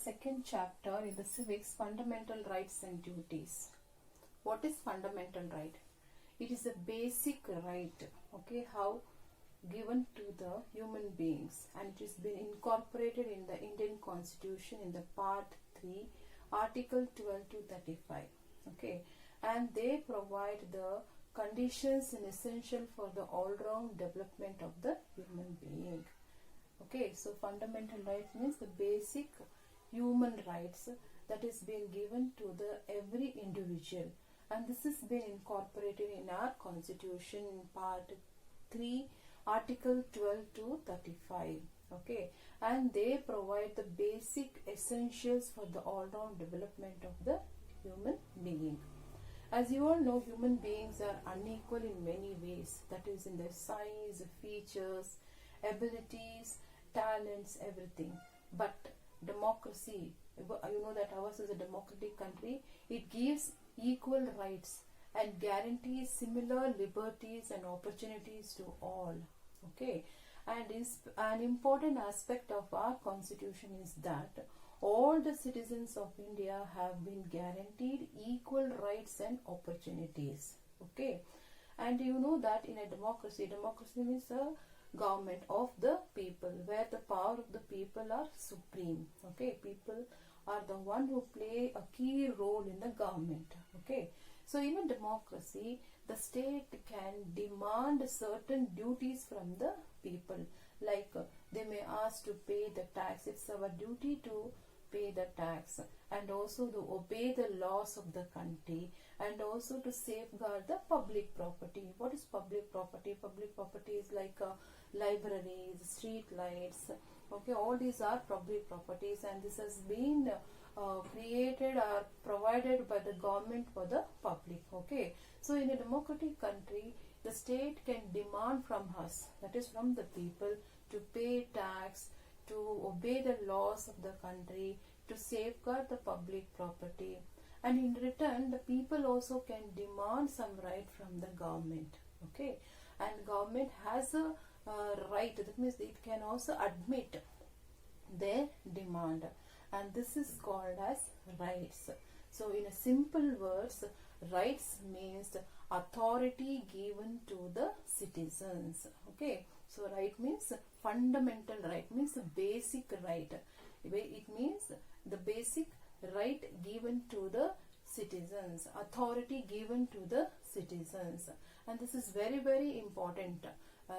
second chapter in the Civics, Fundamental Rights and Duties. What is fundamental right? It is a basic right, okay, how given to the human beings, and it has been incorporated in the Indian Constitution in the Part 3, Article 12 to 35, okay, and they provide the conditions and essential for the all-round development of the human being. Okay, so fundamental rights means the basic human rights that is being given to the every individual, and this has been incorporated in our constitution in part 3, article 12 to 35. Okay, and they provide the basic essentials for the all-round development of the human being. As you all know, human beings are unequal in many ways, that is in their size, features, abilities, talents, everything. But democracy, you know that ours is a democratic country, it gives equal rights and guarantees similar liberties and opportunities to all. Okay, and an important aspect of our constitution is that all the citizens of India have been guaranteed equal rights and opportunities. Okay, and you know that in a democracy means a government of the people, where the power of the people are supreme. Okay, people are the one who play a key role in the government. Okay, so in a democracy, the state can demand certain duties from the people, like they may ask to pay the tax. It's our duty to pay the tax, and also to obey the laws of the country, and also to safeguard the public property. What is public property? Public property is like libraries, street lights. Okay, all these are public properties, and this has been created or provided by the government for the public. Okay, so in a democratic country, the state can demand from us, that is from the people, to pay tax, to obey the laws of the country, to safeguard the public property, and in return the people also can demand some right from the government. Okay, and government has a right, that means it can also admit their demand, and this is called as rights. So in a simple words, rights means authority given to the citizens. Okay, so right means fundamental right, means a basic right. It means the basic right given to the citizens, authority given to the citizens, and this is very, very important.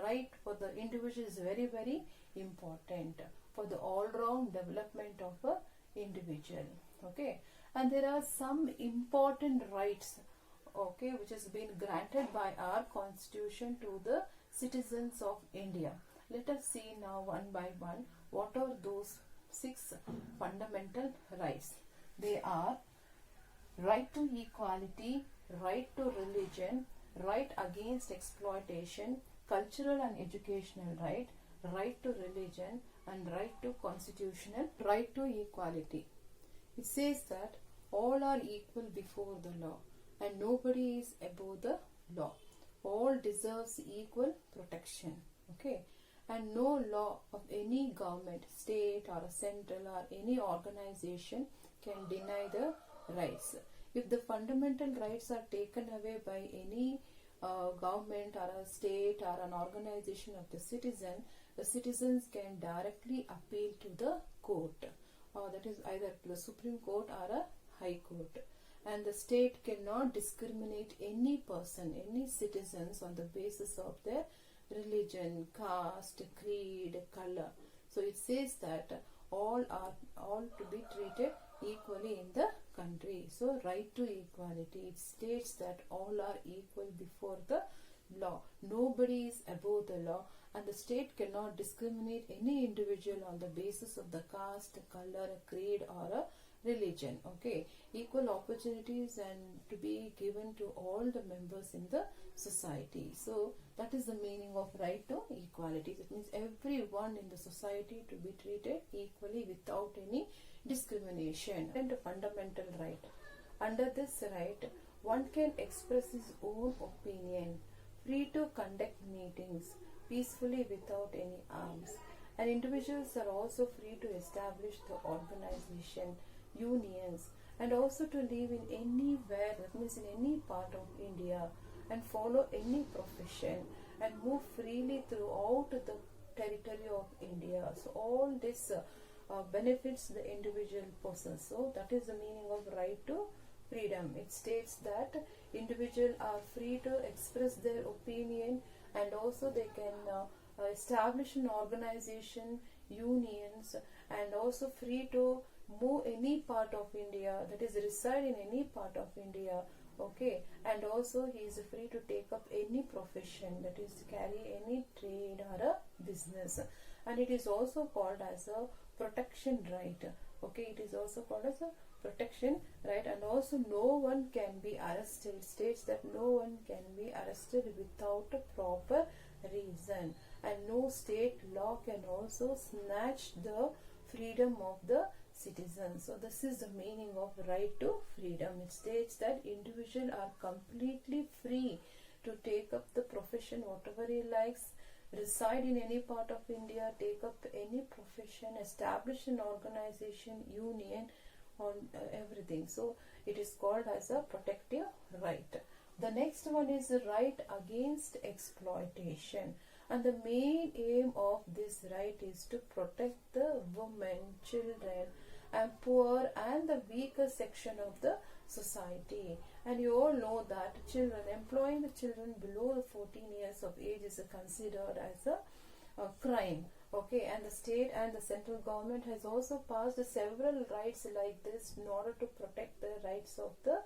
Right for the individual is very, very important for the all-round development of a individual. Okay, and there are some important rights, okay, which has been granted by our constitution to the citizens of India. Let us see now one by one what are those 6 fundamental rights. They are right to equality, right to religion, right against exploitation, cultural and educational right, right to religion, and right to constitutional right to equality. It says that all are equal before the law, and nobody is above the law. All deserves equal protection. Okay, and no law of any government, state or a central or any organization can deny the rights. If the fundamental rights are taken away by any government or a state or an organization of the citizens can directly appeal to the court, that is either to the Supreme Court or a High Court. And the state cannot discriminate any person, any citizens on the basis of their religion, caste, creed, color. So it says that all to be treated equally in the country. So right to equality, it states that all are equal before the law. Nobody is above the law, and the state cannot discriminate any individual on the basis of the caste, color, creed, or a religion. Okay, equal opportunities and to be given to all the members in the society. So that is the meaning of right to equality. It means everyone in the society to be treated equally without any discrimination. And a fundamental right. Under this right, one can express his own opinion, free to conduct meetings peacefully without any arms, And individuals are also free to establish the organization, unions, and also to live in anywhere, that means in any part of India, and follow any profession and move freely throughout the territory of India. So all this benefits the individual person. So that is the meaning of right to freedom. It states that individuals are free to express their opinion, and also they can establish an organization, unions, and also free to move any part of India, that is reside in any part of India. Okay, and also he is free to take up any profession, that is carry any trade or a business. And it is also called as a protection right. Okay, it is also called as a protection right. And also no one can be arrested. It states that no one can be arrested without a proper reason, and no state law can also snatch the freedom of the citizen. So this is the meaning of right to freedom. It states that individuals are completely free to take up the profession whatever he likes, reside in any part of India, take up any profession, establish an organization, union, on everything. So it is called as a protective right. The next one is the right against exploitation. And the main aim of this right is to protect the women, children, and poor and the weaker section of the society. And you all know that children, employing the children below 14 years of age is considered as a crime. Okay, and the state and the central government has also passed several rights like this in order to protect the rights of the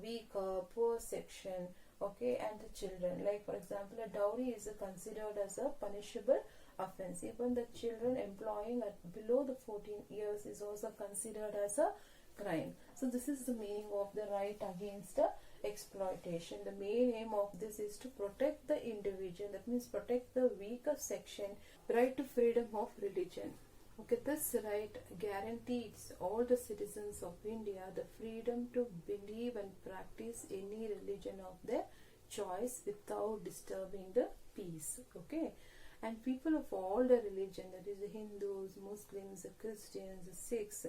weak, poor section. Okay, and the children. Like for example, a dowry is considered as a punishable offense. Even the children employing at below the 14 years is also considered as a crime. So this is the meaning of the right against exploitation. The main aim of this is to protect the individual, that means protect the weaker section. Right to freedom of religion. Okay, this right guarantees all the citizens of India the freedom to believe and practice any religion of their choice without disturbing the peace. Okay, and people of all the religion, that is the Hindus, Muslims, the Christians, the Sikhs,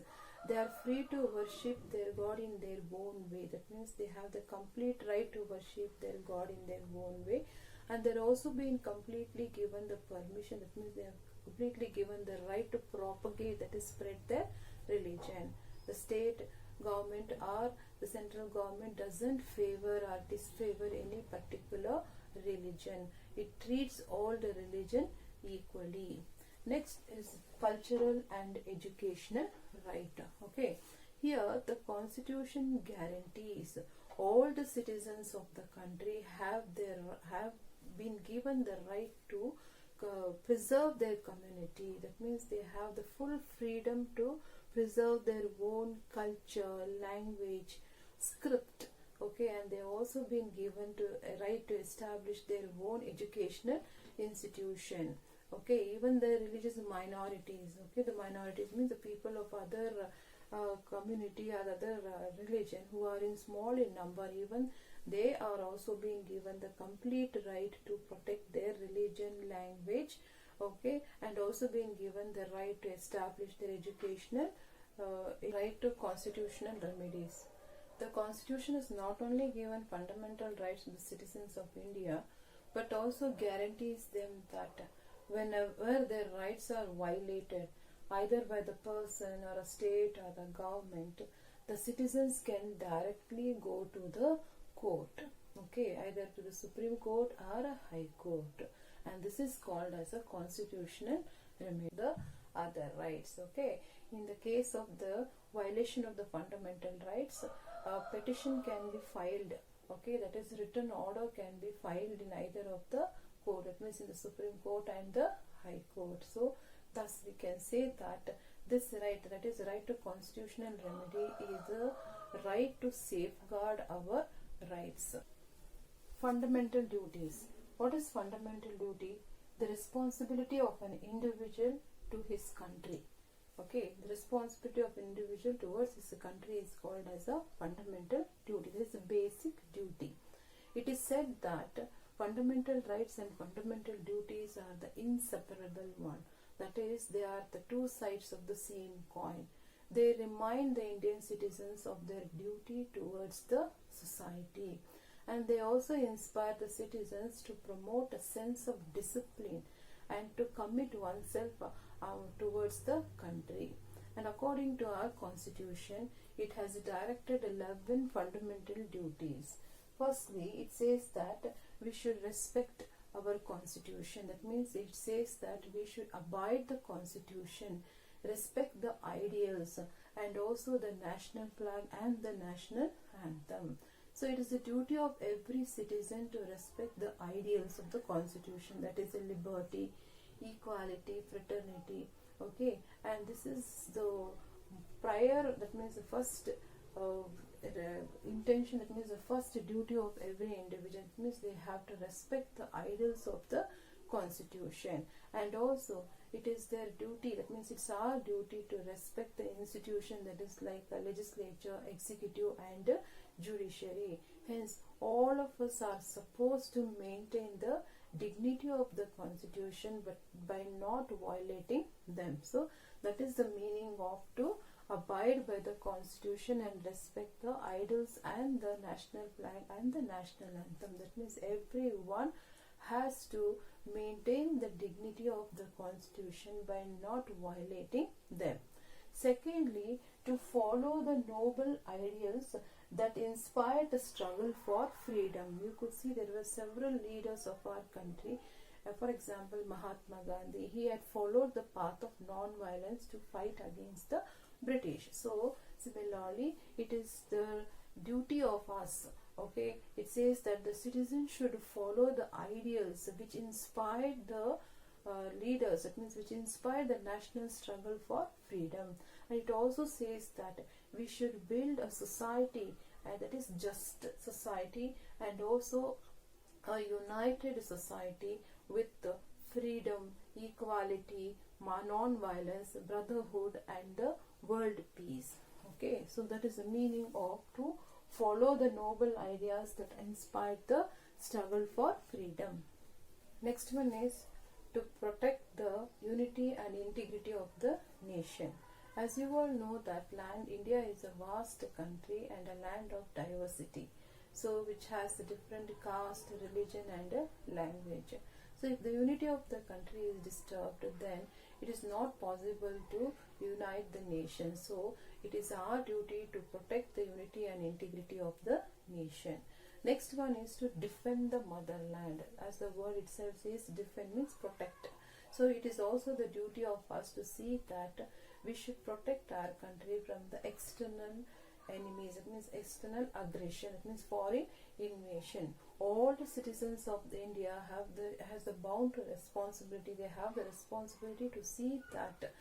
they are free to worship their God in their own way. That means they have the complete right to worship their God in their own way, and they're also being completely given the permission. That means they have completely given the right to propagate, that is spread their religion. The state government or the central government doesn't favor or disfavor any particular religion. It treats all the religion equally. Next is cultural and educational right. Okay, here the constitution guarantees all the citizens of the country have been given the right to preserve their community. That means they have the full freedom to preserve their own culture, language, script. Okay, and they also been given to a right to establish their own educational institution. Okay, even the religious minorities. Okay, the minorities means the people of other community or other religion who are in small in number, even they are also being given the complete right to protect their religion, language. Okay, and also being given the right to establish their educational right to constitutional remedies. The constitution is not only given fundamental rights to the citizens of India, but also guarantees them that whenever their rights are violated, either by the person or a state or the government, the citizens can directly go to the court. Okay, either to the Supreme Court or a High Court, and this is called as a constitutional remedy. The other rights. Okay, in the case of the violation of the fundamental rights, a petition can be filed. Okay, that is written order can be filed in either of the court. That means in the Supreme Court and the High Court. So thus we can say that this right, that is right to constitutional remedy, is a right to safeguard our rights. Fundamental duties. What is fundamental duty? The responsibility of an individual to his country. Okay, the responsibility of individual towards his country is called as a fundamental duty. This is a basic duty. It is said that Fundamental rights and fundamental duties are the inseparable one. That is, they are the two sides of the same coin. They remind the Indian citizens of their duty towards the society, and they also inspire the citizens to promote a sense of discipline and to commit oneself towards the country. And according to our constitution, it has directed 11 fundamental duties. Firstly, it says that we should respect our constitution. That means it says that we should abide the constitution, respect the ideals, and also the national flag and the national anthem. So it is the duty of every citizen to respect the ideals of the constitution, that is the liberty, equality, fraternity. Okay, and this is the prior, that means the first intention, that means the first duty of every individual. It means they have to respect the ideals of the constitution, and also it is their duty, that means it's our duty to respect the institution, that is like the legislature, executive and judiciary. Hence all of us are supposed to maintain the dignity of the constitution, but by not violating them. So that is the meaning of to abide by the constitution and respect the ideals and the national flag and the national anthem. That means everyone has to maintain the dignity of the constitution by not violating them. Secondly, to follow the noble ideals that inspired the struggle for freedom. You could see there were several leaders of our country. For example, Mahatma Gandhi, he had followed the path of non-violence to fight against the British. So similarly, it is the duty of us. Okay, it says that the citizens should follow the ideals which inspired the leaders. That means which inspired the national struggle for freedom. And it also says that we should build a society that is just society, and also a united society with freedom, equality, non-violence, brotherhood and the world peace. Okay, so that is the meaning of to follow the noble ideas that inspired the struggle for freedom. Next one is to protect the unity and integrity of the nation. As you all know that India is a vast country and a land of diversity, so which has a different caste, religion and language. So if the unity of the country is disturbed, then it is not possible to unite the nation. So it is our duty to protect the unity and integrity of the nation. Next one is to defend the motherland. As the word itself says, defend means protect. So it is also the duty of us to see that we should protect our country from the external enemies. It means external aggression. It means foreign invasion. All the citizens of India has the bound responsibility. They have the responsibility to see that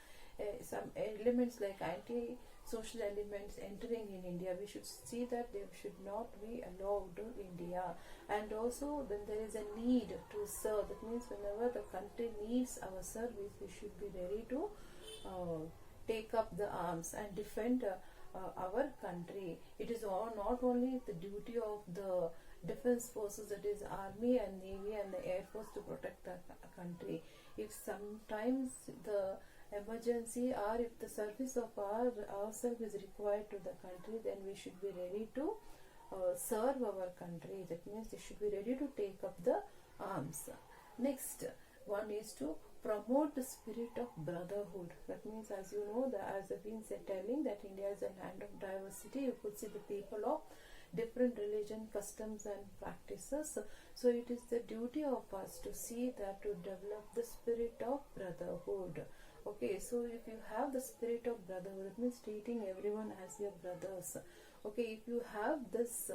some elements like anti-social elements entering in India, we should see that they should not be allowed to India. And also when there is a need to serve, that means whenever the country needs our service, we should be ready to take up the arms and defend our country. It is not only the duty of the defense forces, that is army and navy and the air force, to protect the country. If sometimes the emergency or if the service of ourselves is required to the country, then we should be ready to serve our country. That means they should be ready to take up the arms. Next one is to promote the spirit of brotherhood. That means, as you know, as I've been telling, that India is a land of diversity. You could see the people of different religion, customs and practices. So it is the duty of us to see that, to develop the spirit of brotherhood. Okay, so if you have the spirit of brotherhood, it means treating everyone as your brothers. Okay, if you have this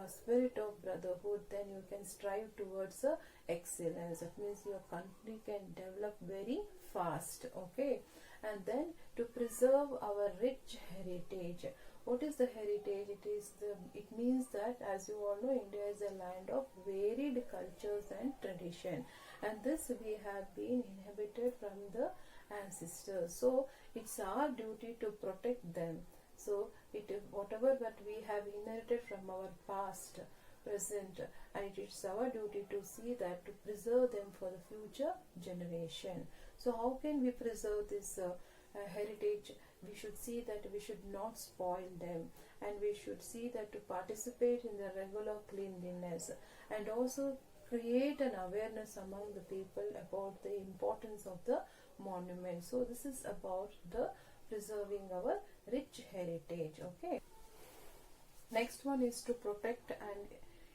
spirit of brotherhood, then you can strive towards excellence. That means your country can develop very fast. Okay, and then to preserve our rich heritage. What is the heritage? It means that, as you all know, India is a land of varied cultures and tradition, and this we have been inherited from the ancestors. So it's our duty to protect them. So whatever that we have inherited from our past, present, and it is our duty to see that, to preserve them for the future generation. So how can we preserve this heritage? We should see that we should not spoil them, and we should see that to participate in the regular cleanliness, and also create an awareness among the people about the importance of the monument. So this is about the preserving our rich heritage. Okay, next one is to protect and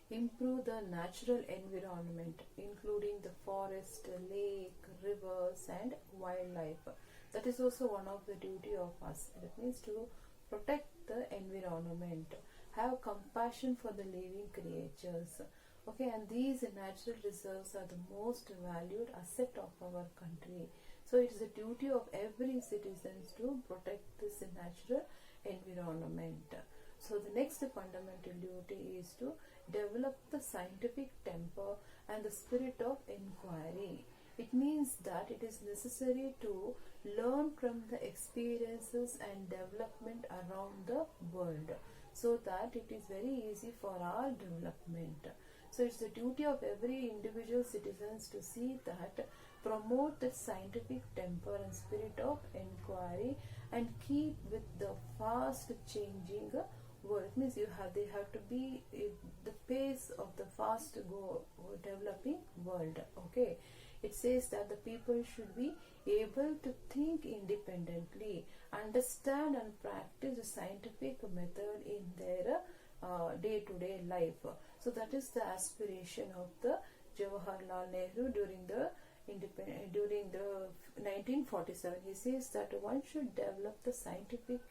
improve the natural environment, including the forest, lake, rivers, and wildlife. That is also one of the duty of us. That means to protect the environment, have compassion for the living creatures. Okay, and these natural reserves are the most valued asset of our country. So it is the duty of every citizen to protect this natural environment. So the next fundamental duty is to develop the scientific temper and the spirit of inquiry. It means that it is necessary to learn from the experiences and development around the world, so that it is very easy for our development. So it's the duty of every individual citizens to see that, promote the scientific temper and spirit of inquiry, and keep with the fast changing world. It means they have to be in the pace of the fast developing world. Okay, it says that the people should be able to think independently, understand and practice the scientific method in their day-to-day life. So that is the aspiration of the Jawaharlal Nehru during the 1947. He says that one should develop the scientific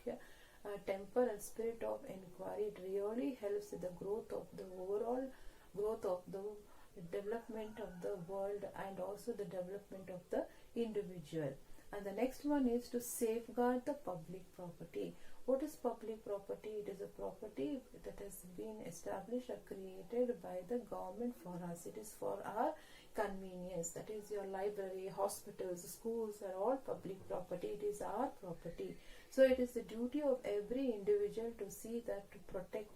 temper and spirit of inquiry. It really helps in the growth of the overall growth of the development of the world, and also the development of the individual. And the next one is to safeguard the public property. What is public property? It is a property that has been established or created by the government for us. It is for our convenience. That is, your library, hospitals, schools are all public property. It is our property. So it is the duty of every individual to see that, to protect.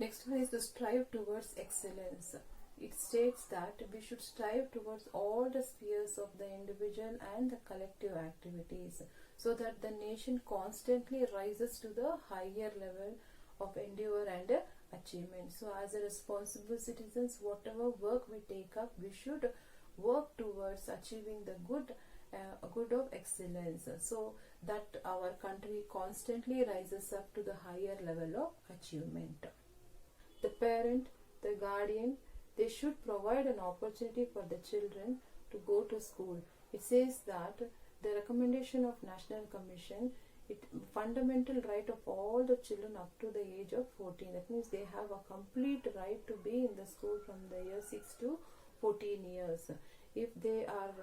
Next one is to strive towards excellence. It states that we should strive towards all the spheres of the individual and the collective activities, so that the nation constantly rises to the higher level of endeavor and achievement. So as a responsible citizens, whatever work we take up, we should work towards achieving the good of excellence, so that our country constantly rises up to the higher level of achievement. The parent, the guardian, they should provide an opportunity for the children to go to school. It says that the recommendation of National Commission, it fundamental right of all the children up to the age of 14. That means they have a complete right to be in the school from the year 6 to 14 years. If they are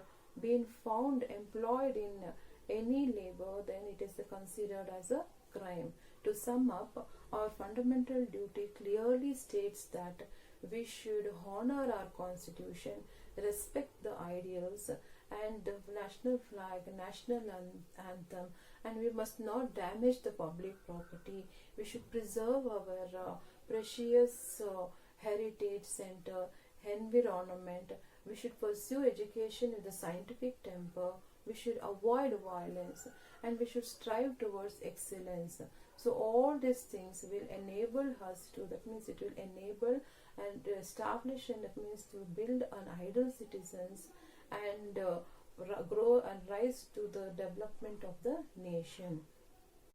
being found employed in any labor, then it is considered as a crime. To sum up, our fundamental duty clearly states that we should honor our constitution, respect the ideals and the national flag, national anthem, and we must not damage the public property. We should preserve our precious heritage center, environment. We should pursue education with the scientific temper. We should avoid violence, and we should strive towards excellence. So all these things will enable us to, that means it will enable and establish, and that means to build an ideal citizens and grow and rise to the development of the nation.